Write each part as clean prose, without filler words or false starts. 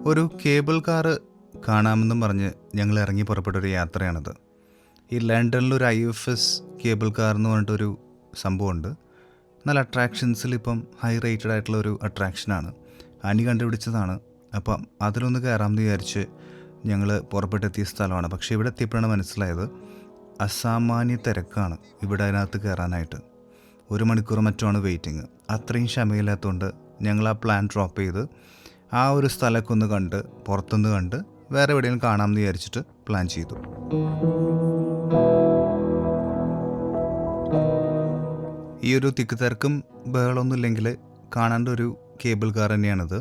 ഒരു cable car കാണാമെന്നും പറഞ്ഞ് ഞങ്ങൾ ഇറങ്ങി പുറപ്പെട്ടൊരു യാത്രയാണിത്. ഈ ലണ്ടനിലൊരു IFS കേബിൾ കാർ എന്ന് പറഞ്ഞിട്ടൊരു സംഭവമുണ്ട്. നല്ല അട്രാക്ഷൻസിൽ ഇപ്പം ഹൈ റേറ്റഡ് ആയിട്ടുള്ള ഒരു അട്രാക്ഷനാണ്. അനി കണ്ടുപിടിച്ചതാണ്. അപ്പം അതിലൊന്ന് കയറാമെന്ന് വിചാരിച്ച് ഞങ്ങൾ പുറപ്പെട്ടെത്തിയ സ്ഥലമാണ്. പക്ഷേ ഇവിടെ എത്തിയപ്പോഴാണ് മനസ്സിലായത് അസാമാന്യ തിരക്കാണ് ഇവിടെ അതിനകത്ത് കയറാനായിട്ട്. 1 മണിക്കൂർ മറ്റുമാണ് വെയിറ്റിങ്. അത്രയും ക്ഷമയില്ലാത്തതുകൊണ്ട് ഞങ്ങൾ ആ പ്ലാൻ ഡ്രോപ്പ് ചെയ്ത് ആ ഒരു സ്ഥലമൊക്കെ ഒന്ന് കണ്ട് പുറത്തുനിന്ന് കണ്ട് വേറെ എവിടെയെങ്കിലും കാണാമെന്ന് വിചാരിച്ചിട്ട് പ്ലാൻ ചെയ്തു. ഈ ഒരു തിക്ക് തിരക്കും ബഹളമൊന്നും ഇല്ലെങ്കിൽ കാണേണ്ട ഒരു കേബിൾ കാർ തന്നെയാണിത്.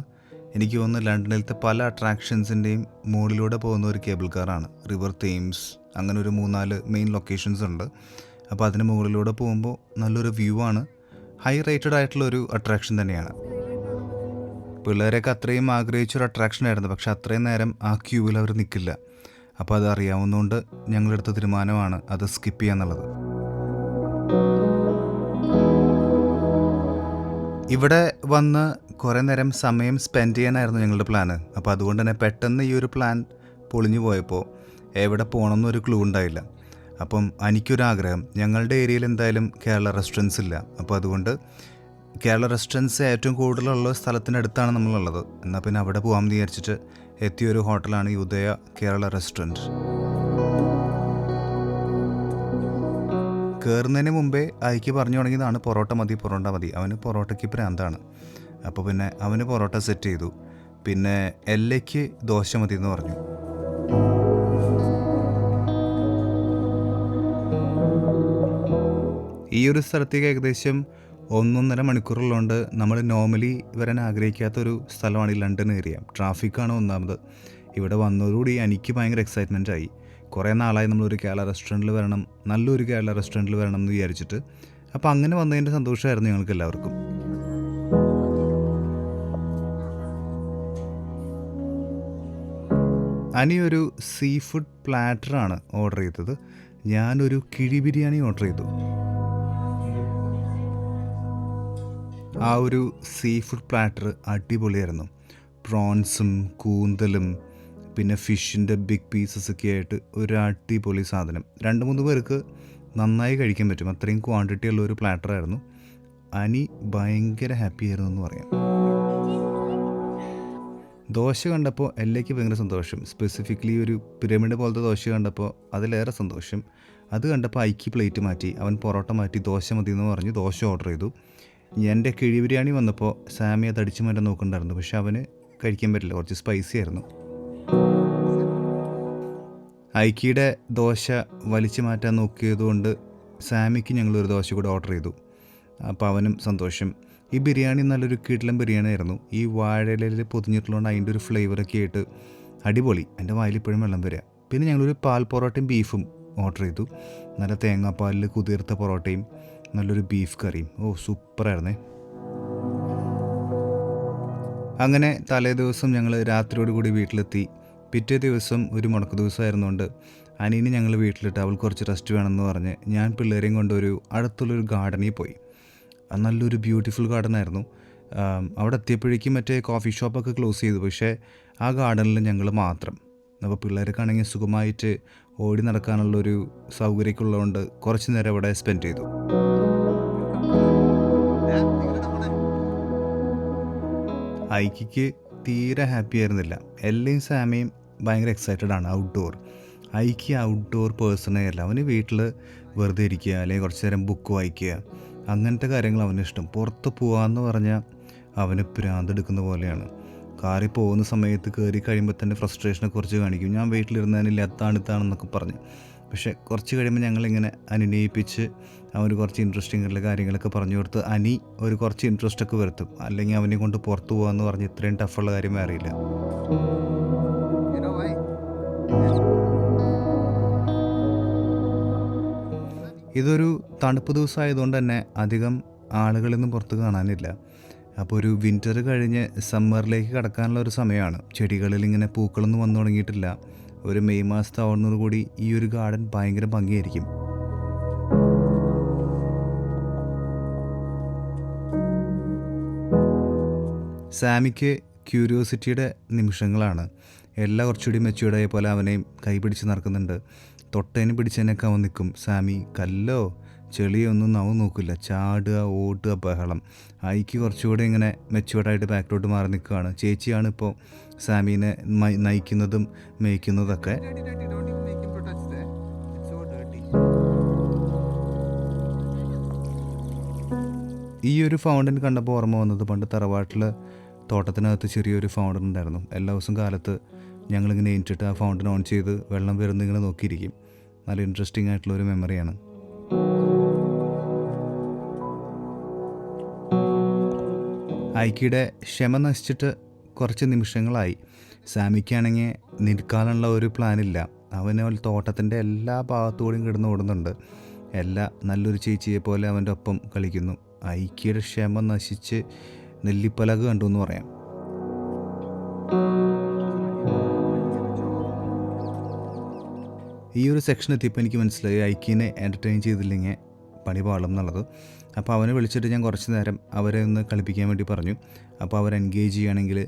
എനിക്ക് തോന്നുന്നു ലണ്ടനിലത്തെ പല അട്രാക്ഷൻസിൻ്റെയും മുകളിലൂടെ പോകുന്ന ഒരു കേബിൾ കാറാണ്. റിവർ തേംസ് അങ്ങനെ ഒരു 3-4 മെയിൻ ലൊക്കേഷൻസ് ഉണ്ട്. അപ്പോൾ അതിന് മുകളിലൂടെ പോകുമ്പോൾ നല്ലൊരു വ്യൂ ആണ്. ഹൈ റേറ്റഡ് ആയിട്ടുള്ളൊരു അട്രാക്ഷൻ തന്നെയാണ്. പിള്ളേരെയൊക്കെ അത്രയും ആഗ്രഹിച്ചൊരു അട്രാക്ഷനായിരുന്നു. പക്ഷെ അത്രയും നേരം ആ ക്യൂവിൽ അവർ നിൽക്കില്ല. അപ്പോൾ അത് അറിയാവുന്നതുകൊണ്ട് ഞങ്ങളെടുത്ത തീരുമാനമാണ് അത് സ്കിപ്പ് ചെയ്യാന്നുള്ളത്. ഇവിടെ വന്ന് കുറേ നേരം സമയം സ്പെൻഡ് ചെയ്യാനായിരുന്നു ഞങ്ങളുടെ പ്ലാന്. അപ്പോൾ അതുകൊണ്ട് തന്നെ പെട്ടെന്ന് ഈ ഒരു പ്ലാൻ പൊളിഞ്ഞു പോയപ്പോൾ എവിടെ പോകണമെന്നൊരു ക്ലൂ ഉണ്ടായില്ല. അപ്പം എനിക്കൊരാഗ്രഹം, ഞങ്ങളുടെ ഏരിയയിൽ എന്തായാലും കേരള റെസ്റ്റോറൻറ്റ്സ് ഇല്ല. അപ്പോൾ അതുകൊണ്ട് കേരള റെസ്റ്റോറൻറ്റ്സ് ഏറ്റവും കൂടുതലുള്ള സ്ഥലത്തിനടുത്താണ് നമ്മളുള്ളത്. എന്നാൽ പിന്നെ അവിടെ പോകാമെന്ന് വിചാരിച്ചിട്ട് എത്തിയൊരു ഹോട്ടലാണ് ഈ ഉദയ കേരള റെസ്റ്റോറൻറ്റ്. കയറുന്നതിന് മുമ്പേ അയക്ക് പറഞ്ഞു തുടങ്ങിയതാണ് പൊറോട്ട മതി. അവന് പൊറോട്ടയ്ക്ക് പ്രാന്താണ്. അപ്പോൾ പിന്നെ അവന് പൊറോട്ട സെറ്റ് ചെയ്തു. പിന്നെ എല്ലയ്ക്ക് ദോശ മതി എന്ന് പറഞ്ഞു. ഈ ഒരു സ്ഥലത്തേക്ക് ഏകദേശം 1.5 മണിക്കൂറുള്ളതുകൊണ്ട് നമ്മൾ നോർമലി വരാൻ ആഗ്രഹിക്കാത്തൊരു സ്ഥലമാണ് ഈ ലണ്ടൻ ഏരിയ. ട്രാഫിക്കാണ് ഒന്നാമത്. ഇവിടെ വന്നതോടുകൂടി എനിക്ക് ഭയങ്കര എക്സൈറ്റ്മെൻ്റ് ആയി. കുറേ നാളായി നമ്മളൊരു കേരള റെസ്റ്റോറൻറ്റിൽ വരണം, നല്ലൊരു കേരള റെസ്റ്റോറൻറ്റിൽ വരണം എന്ന് വിചാരിച്ചിട്ട്. അപ്പോൾ അങ്ങനെ വന്നതിൻ്റെ സന്തോഷമായിരുന്നു ഞങ്ങൾക്ക് എല്ലാവർക്കും. അനിയൊരു സീ ഫുഡ് പ്ലാറ്ററാണ് ഓർഡർ ചെയ്തത്. ഞാനൊരു കിഴി ബിരിയാണി ഓർഡർ ചെയ്തു. ആ ഒരു സീ ഫുഡ് പ്ലാറ്റർ അടിപൊളിയായിരുന്നു. പ്രോൺസും കൂന്തലും പിന്നെ ഫിഷിൻ്റെ ബിഗ് പീസസ് ഒക്കെ ആയിട്ട് ഒരു അടിപൊളി സാധനം. 2-3 പേർക്ക് നന്നായി കഴിക്കാൻ പറ്റും. അത്രയും ക്വാണ്ടിറ്റി ഉള്ള ഒരു പ്ലാറ്ററായിരുന്നു. അനി ഭയങ്കര ഹാപ്പി ആയിരുന്നു എന്ന് പറയാം. ദോശ കണ്ടപ്പോൾ എല്ലയ്ക്ക് ഭയങ്കര സന്തോഷം. സ്പെസിഫിക്കലി ഒരു പിരമിഡ് പോലത്തെ ദോശ കണ്ടപ്പോൾ അതിലേറെ സന്തോഷം. അത് കണ്ടപ്പോൾ ഐക്ക് പ്ലേറ്റ് മാറ്റി, അവൻ പൊറോട്ട മാറ്റി ദോശ മതി എന്ന് പറഞ്ഞ് ദോശ ഓർഡർ ചെയ്തു. എൻ്റെ കിഴി ബിരിയാണി വന്നപ്പോൾ സാമി അത് അടിച്ചു മാറ്റാൻ നോക്കുന്നുണ്ടായിരുന്നു. പക്ഷെ അവന് കഴിക്കാൻ പറ്റില്ല, കുറച്ച് സ്പൈസി ആയിരുന്നു. ഐക്കിയുടെ ദോശ വലിച്ചു മാറ്റാൻ നോക്കിയതുകൊണ്ട് സാമിക്ക് ഞങ്ങളൊരു ദോശ കൂടെ ഓർഡർ ചെയ്തു. അപ്പോൾ അവനും സന്തോഷം. ഈ ബിരിയാണി നല്ലൊരു കിടിലൻ ബിരിയാണി ആയിരുന്നു. ഈ വാഴയിലയിൽ പൊതിഞ്ഞിട്ടുള്ളതുകൊണ്ട് അതിൻ്റെ ഒരു ഫ്ലേവറൊക്കെ ആയിട്ട് അടിപൊളി. എൻ്റെ വായിൽ ഇപ്പോഴും വെള്ളം വരിക. പിന്നെ ഞങ്ങളൊരു പാൽ പൊറോട്ടയും ബീഫും ഓർഡർ ചെയ്തു. നല്ല തേങ്ങാപ്പാലിൽ കുതിർത്ത പൊറോട്ടയും നല്ലൊരു ബീഫ് കറിയും. സൂപ്പറായിരുന്നേ. അങ്ങനെ തലേ ദിവസം ഞങ്ങൾ രാത്രിയോട് കൂടി വീട്ടിലെത്തി. പിറ്റേ ദിവസം ഒരു മുടക്ക് ദിവസമായിരുന്നുകൊണ്ട് അനീനെ ഞങ്ങൾ വീട്ടിലിട്ട് അവൾ കുറച്ച് റെസ്റ്റ് വേണമെന്ന് പറഞ്ഞ് ഞാൻ പിള്ളേരെയും കൊണ്ടൊരു അടുത്തുള്ളൊരു ഗാർഡനിൽ പോയി. നല്ലൊരു ബ്യൂട്ടിഫുൾ ഗാർഡനായിരുന്നു. അവിടെ എത്തിയപ്പോഴേക്കും മറ്റേ കോഫി ഷോപ്പൊക്കെ ക്ലോസ് ചെയ്തു. പക്ഷേ ആ ഗാർഡനിൽ ഞങ്ങൾ മാത്രം. അപ്പോൾ പിള്ളേർക്കാണെങ്കിൽ സുഖമായിട്ട് ഓടി നടക്കാനുള്ളൊരു സൗകര്യമൊക്കെ ഉള്ളതുകൊണ്ട് കുറച്ച് നേരം അവിടെ സ്പെൻഡ് ചെയ്തു. ഐക്കിക്ക് തീരെ ഹാപ്പി ആയിരുന്നില്ല. എല്ലയും സാമയും ഭയങ്കര എക്സൈറ്റഡ് ആണ് ഔട്ട്ഡോർ. ഐക്ക് ഔട്ട്ഡോർ പേഴ്സണേ അല്ല. അവന് വീട്ടിൽ വെറുതെ ഇരിക്കുക, അല്ലെങ്കിൽ കുറച്ച് നേരം ബുക്ക് വായിക്കുക, അങ്ങനത്തെ കാര്യങ്ങൾ അവന് ഇഷ്ടം. പുറത്ത് പോകാമെന്ന് പറഞ്ഞാൽ അവന് ഭ്രാന്തെടുക്കുന്ന പോലെയാണ്. കാറിൽ പോകുന്ന സമയത്ത് കയറി കഴിയുമ്പോൾ തന്നെ ഫ്രസ്ട്രേഷനെ കുറിച്ച് കാണിക്കും. ഞാൻ വീട്ടിലിരുന്നതിനില്ല അത്താണിത്താണെന്നൊക്കെ പറഞ്ഞ്. പക്ഷേ കുറച്ച് കഴിയുമ്പോൾ ഞങ്ങളിങ്ങനെ അനുനയിപ്പിച്ച് അവന് കുറച്ച് ഇൻട്രസ്റ്റിംഗ് ആയിട്ടുള്ള കാര്യങ്ങളൊക്കെ പറഞ്ഞു കൊടുത്ത് അനി ഒരു കുറച്ച് ഇൻട്രസ്റ്റൊക്കെ വരുത്തും. അല്ലെങ്കിൽ അവനെ കൊണ്ട് പുറത്ത് പോകാമെന്ന് പറഞ്ഞ് ഇത്രയും ടഫുള്ള കാര്യം അറിയില്ല. ഇതൊരു തണുപ്പ് ദിവസമായതുകൊണ്ട് തന്നെ അധികം ആളുകളൊന്നും പുറത്ത് കാണാനില്ല. അപ്പോൾ ഒരു വിൻ്റർ കഴിഞ്ഞ് സമ്മറിലേക്ക് കടക്കാനുള്ള ഒരു സമയമാണ്. ചെടികളിൽ ഇങ്ങനെ പൂക്കളൊന്നും വന്നു തുടങ്ങിയിട്ടില്ല. ഒരു മെയ് മാസത്തെ ആവുന്നതോടുകൂടി ഈ ഒരു ഗാർഡൻ ഭയങ്കര ഭംഗിയായിരിക്കും. സാമിക്ക് ക്യൂരിയോസിറ്റിയുടെ നിമിഷങ്ങളാണ്. എല്ലാം കുറച്ചുകൂടി മെച്യൂർഡായ പോലെ അവനെയും കൈ പിടിച്ച് നടക്കുന്നുണ്ട്. തൊട്ടേനും പിടിച്ചതിനൊക്കെ അവൻ നിൽക്കും. സാമി കല്ലോ ചെളിയോ ഒന്നും അവൻ നോക്കില്ല, ചാടുക ഓടുക ബഹളം. ഐക്ക് കുറച്ചുകൂടി ഇങ്ങനെ മെച്യൂർഡായിട്ട് ബാക്കിലോട്ട് മാറി നിൽക്കുകയാണ്. ചേച്ചിയാണ് ഇപ്പോൾ സാമീനെ നയിക്കുന്നതും മേയ്ക്കുന്നതൊക്കെ. ഈ ഒരു ഫൗണ്ടൻ കണ്ടപ്പോൾ ഓർമ്മ വന്നത് പണ്ട് തറവാട്ടിൽ തോട്ടത്തിനകത്ത് ചെറിയൊരു ഫൗണ്ടൻ ഉണ്ടായിരുന്നു. എല്ലാ ദിവസവും കാലത്ത് ഞങ്ങളിങ്ങനെ എണീറ്റിട്ട് ആ ഫൗണ്ടൻ ഓൺ ചെയ്ത് വെള്ളം വരുന്നിങ്ങനെ നോക്കിയിരിക്കും. നല്ല ഇൻട്രസ്റ്റിംഗ് ആയിട്ടുള്ളൊരു മെമ്മറിയാണ്. ഐക്കിയുടെ ക്ഷമ നശിച്ചിട്ട് കുറച്ച് നിമിഷങ്ങളായി. സാമിക്കാണെങ്കിൽ നിൽക്കാനുള്ള ഒരു പ്ലാനില്ല. അവന് തോട്ടത്തിൻ്റെ എല്ലാ ഭാഗത്തുകൂടിയും കിടന്ന് ഓടുന്നുണ്ട്. എല്ലാ നല്ലൊരു ചേച്ചിയെ പോലെ അവൻ്റെ ഒപ്പം കളിക്കുന്നു. ഐക്കിയുടെ ക്ഷമ നശിച്ച് നെല്ലിപ്പലക കണ്ടു എന്ന് പറയാം. ഈ ഒരു സെക്ഷൻ എത്തിയപ്പോൾ എനിക്ക് മനസ്സിലായി ഐക്കിനെ എൻ്റർടൈൻ ചെയ്തില്ലെങ്കിൽ പണി പാളും എന്നുള്ളത്. അപ്പോൾ അവനെ വിളിച്ചിട്ട് ഞാൻ കുറച്ച് നേരം അവരെ ഒന്ന് കളിപ്പിക്കാൻ വേണ്ടി പറഞ്ഞു. അപ്പോൾ അവർ എൻഗേജ് ചെയ്യുകയാണെങ്കിൽ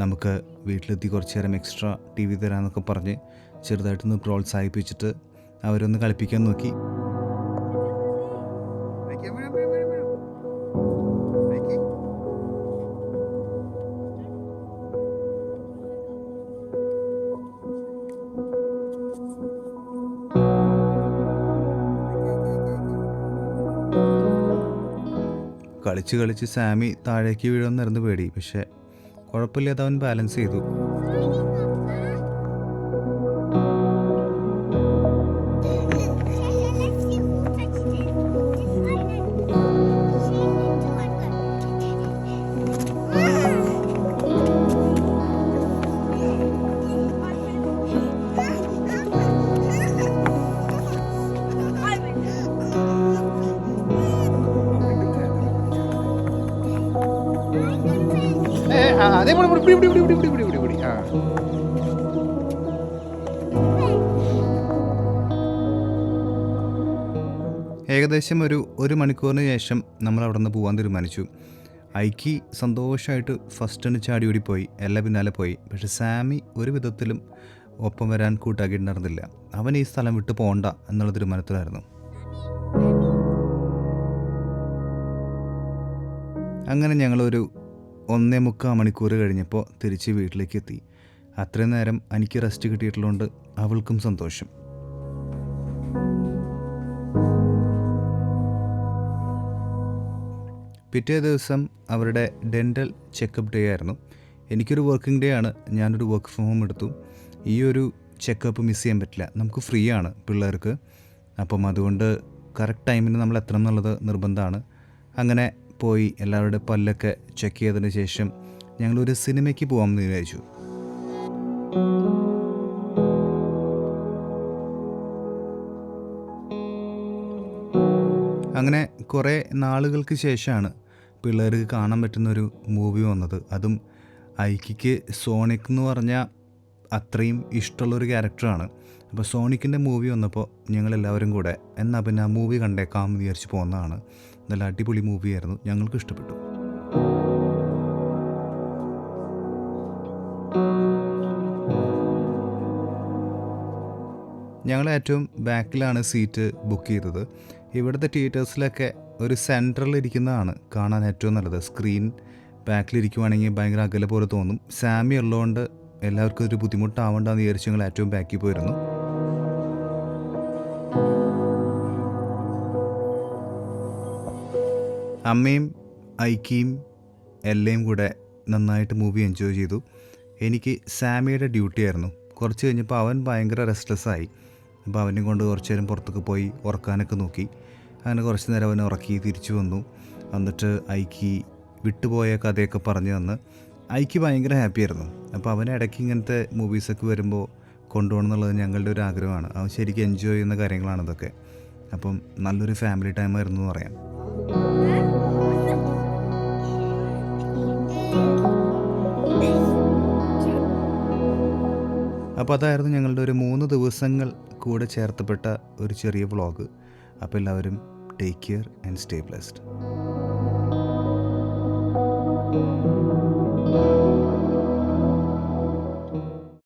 നമുക്ക് വീട്ടിലെത്തി കുറച്ച് നേരം എക്സ്ട്രാ TV തരാമെന്നൊക്കെ പറഞ്ഞ് ചെറുതായിട്ടൊന്ന് പ്രോത്സാഹിപ്പിച്ചിട്ട് അവരൊന്ന് കളിപ്പിക്കാൻ നോക്കി. കളിച്ച് സാമി താഴേക്ക് വീഴുമെന്നായിരുന്നു പേടി. പക്ഷേ കുഴപ്പമില്ലാതെ അവൻ ബാലൻസ് ചെയ്തു. ഏകദേശം ഒരു മണിക്കൂറിന് ശേഷം നമ്മൾ അവിടെ നിന്ന് പോകാൻ തീരുമാനിച്ചു. ഐക്കി സന്തോഷമായിട്ട് ഫസ്റ്റ് ചാടി ഓടിപ്പോയി, എല്ലാം പിന്നാലെ പോയി. പക്ഷെ സാമി ഒരു വിധത്തിലും ഒപ്പം വരാൻ കൂട്ടാക്കിയിട്ടുണ്ടായിരുന്നില്ല. അവൻ ഈ സ്ഥലം വിട്ട് പോകണ്ട എന്നുള്ള തീരുമാനത്തിലായിരുന്നു. അങ്ങനെ ഞങ്ങളൊരു 1.25 മണിക്കൂർ കഴിഞ്ഞപ്പോൾ തിരിച്ച് വീട്ടിലേക്ക് എത്തി. അത്രയും നേരം എനിക്ക് റെസ്റ്റ് കിട്ടിയിട്ടുള്ളതുകൊണ്ട് അവൾക്കും സന്തോഷം. പിറ്റേ ദിവസം അവരുടെ ഡെൻ്റൽ ചെക്കപ്പ് ഡേ ആയിരുന്നു. എനിക്കൊരു വർക്കിംഗ് ഡേ ആണ്. ഞാനൊരു വർക്ക് ഫ്രം ഹോം എടുത്തു. ഈ ഒരു ചെക്കപ്പ് മിസ് ചെയ്യാൻ പറ്റില്ല. നമുക്ക് ഫ്രീ ആണ് പിള്ളേർക്ക്. അപ്പം അതുകൊണ്ട് കറക്റ്റ് ടൈമിന് നമ്മൾ എത്തണം എന്നുള്ളത് നിർബന്ധമാണ്. അങ്ങനെ പോയി എല്ലാവരുടെ പല്ലൊക്കെ ചെക്ക് ചെയ്തതിന് ശേഷം ഞങ്ങളൊരു സിനിമയ്ക്ക് പോകാമെന്ന് വിചാരിച്ചു. അങ്ങനെ കുറേ നാളുകൾക്ക് ശേഷമാണ് പിള്ളേർക്ക് കാണാൻ പറ്റുന്നൊരു മൂവി വന്നത്. അതും ഐക്കിക്ക് സോണിക് എന്ന് പറഞ്ഞാൽ അത്രയും ഇഷ്ടമുള്ളൊരു ക്യാരക്ടറാണ്. അപ്പോൾ സോണിക്കിൻ്റെ മൂവി വന്നപ്പോൾ ഞങ്ങളെല്ലാവരും കൂടെ എന്നാൽ പിന്നെ ആ മൂവി കണ്ടേക്കാം എന്ന് വിചാരിച്ച് പോകുന്നതാണ്. നല്ല അടിപൊളി മൂവിയായിരുന്നു, ഞങ്ങൾക്ക് ഇഷ്ടപ്പെട്ടു. ഞങ്ങൾ ഏറ്റവും ബാക്കിലാണ് സീറ്റ് ബുക്ക് ചെയ്തത്. ഇവിടുത്തെ തിയേറ്റേഴ്സിലൊക്കെ ഒരു സെൻറ്ററിൽ ഇരിക്കുന്നതാണ് കാണാൻ ഏറ്റവും നല്ലത്. സ്ക്രീൻ ബാക്കിലിരിക്കുവാണെങ്കിൽ ഭയങ്കര അകലെ പോലെ തോന്നും. സാമി ഉള്ളതുകൊണ്ട് എല്ലാവർക്കും ഒരു ബുദ്ധിമുട്ടാവണ്ടെന്ന് വിചാരിച്ച് ഞങ്ങൾ ഏറ്റവും ബാക്കിൽ പോയിരുന്നു. അമ്മയും ഐക്കിയും എല്ലയും കൂടെ നന്നായിട്ട് മൂവി എൻജോയ് ചെയ്തു. എനിക്ക് സാമിയുടെ ഡ്യൂട്ടി ആയിരുന്നു. കുറച്ച് കഴിഞ്ഞപ്പോൾ അവൻ ഭയങ്കര റെസ്റ്റ്ലെസ്സായി. അപ്പോൾ അവനെ കൊണ്ട് കുറച്ച് നേരം പുറത്തൊക്കെ പോയി ഉറക്കാനൊക്കെ നോക്കി. അങ്ങനെ കുറച്ച് നേരം അവനെ ഉറക്കി തിരിച്ചു വന്നു. എന്നിട്ട് ഐക്കി വിട്ടുപോയ കഥയൊക്കെ പറഞ്ഞു തന്ന്. ഐക്കി ഭയങ്കര ഹാപ്പിയായിരുന്നു. അപ്പോൾ അവനെ ഇടയ്ക്ക് ഇങ്ങനത്തെ മൂവീസൊക്കെ വരുമ്പോൾ കൊണ്ടുപോകണം എന്നുള്ളത് ഞങ്ങളുടെ ഒരു ആഗ്രഹമാണ്. അവൻ ശരിക്കും എൻജോയ് ചെയ്യുന്ന കാര്യങ്ങളാണ് ഇതൊക്കെ. അപ്പം നല്ലൊരു ഫാമിലി ടൈമായിരുന്നു എന്ന് പറയാം. അപ്പോൾ അതായിരുന്നു ഞങ്ങളുടെ ഒരു 3 ദിവസങ്ങൾ കൂടെ ചേർത്തപ്പെട്ട ഒരു ചെറിയ വ്ളോഗ്. അപ്പോൾ എല്ലാവരും take care and stay blessed.